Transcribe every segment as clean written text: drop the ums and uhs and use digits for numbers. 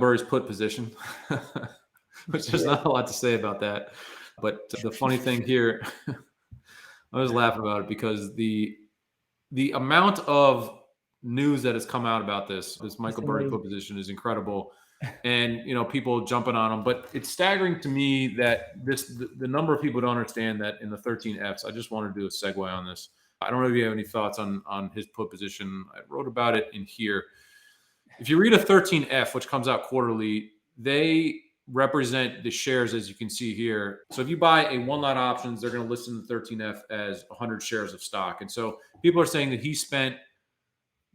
Burry's put position, which there's not a lot to say about that. But the funny thing here, I was laughing about it because the amount of news that has come out about this Michael Burry put position is incredible. And, people jumping on him. But it's staggering to me that the number of people don't understand that in the 13Fs. I just want to do a segue on this. I don't know if you have any thoughts on his put position. I wrote about it in here. If you read a 13F, which comes out quarterly, they represent the shares, as you can see here. So if you buy a one-lot options, they're going to list in the 13F as 100 shares of stock. And so people are saying that he spent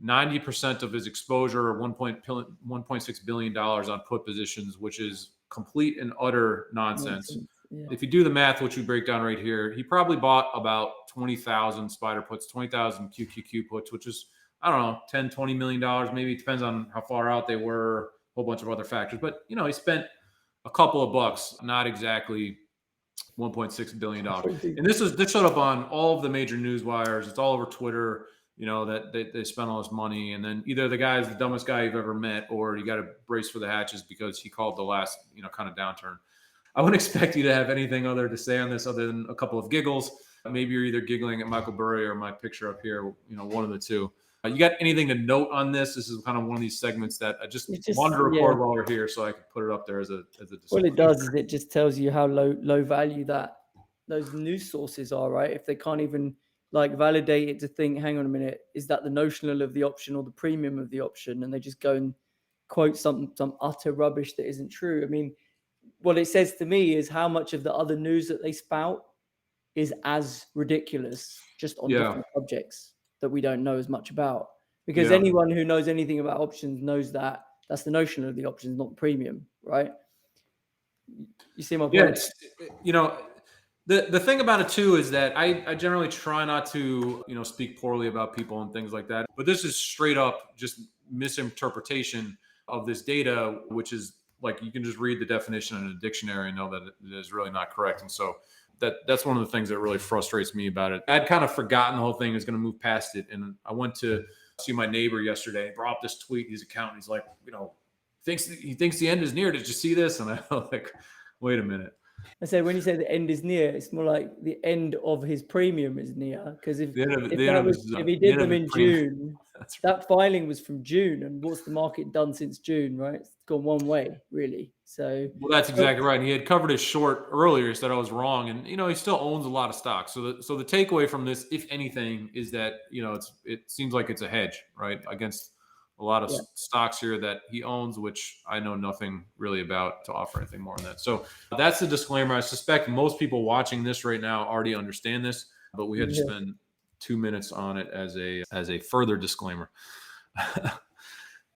90% of his exposure, or $1.6 billion on put positions, which is complete and utter nonsense. Yeah. If you do the math, which we break down right here, he probably bought about 20,000 spider puts, 20,000 QQQ puts, which is, I don't know, $10, $20 million. Maybe it depends on how far out they were, a whole bunch of other factors. But, he spent a couple of bucks, not exactly $1.6 billion. And this showed up on all of the major news wires. It's all over Twitter. That they spent all this money, and then either the guy is the dumbest guy you've ever met, or you got to brace for the hatches because he called the last, kind of downturn. I wouldn't expect you to have anything other to say on this other than a couple of giggles. Maybe you're either giggling at Michael Burry or my picture up here, one of the two. You got anything to note on this? This is kind of one of these segments that I just wanted to record while we're here so I could put it up there as a disclaimer. What it does is it just tells you how low value that those news sources are, right? If they can't even validate it to think, hang on a minute, is that the notional of the option or the premium of the option? And they just go and quote some utter rubbish that isn't true. I mean, what it says to me is how much of the other news that they spout is as ridiculous, just on different subjects that we don't know as much about. Because anyone who knows anything about options knows that that's the notional of the options, not the premium, right? You see my point? Yeah, The thing about it too is that I generally try not to, speak poorly about people and things like that. But this is straight up just misinterpretation of this data, which is you can just read the definition in a dictionary and know that it is really not correct. And so that's one of the things that really frustrates me about it. I'd kind of forgotten the whole thing, is going to move past it. And I went to see my neighbor yesterday, brought up this tweet, his accountant. He's like, he thinks the end is near. Did you see this? And I was like, wait a minute. I say, when you say the end is near, it's more like the end of his premium is near. Because if he did them in June, that filing was from June. And what's the market done since June, right? It's gone one way, really. So, well, that's exactly right. And he had covered his short earlier. He said I was wrong. And, he still owns a lot of stocks. So the takeaway from this, if anything, is that, it seems like it's a hedge, right, against a lot of stocks here that he owns, which I know nothing really about to offer anything more on that. So that's the disclaimer. I suspect most people watching this right now already understand this, but we had to spend 2 minutes on it as a further disclaimer.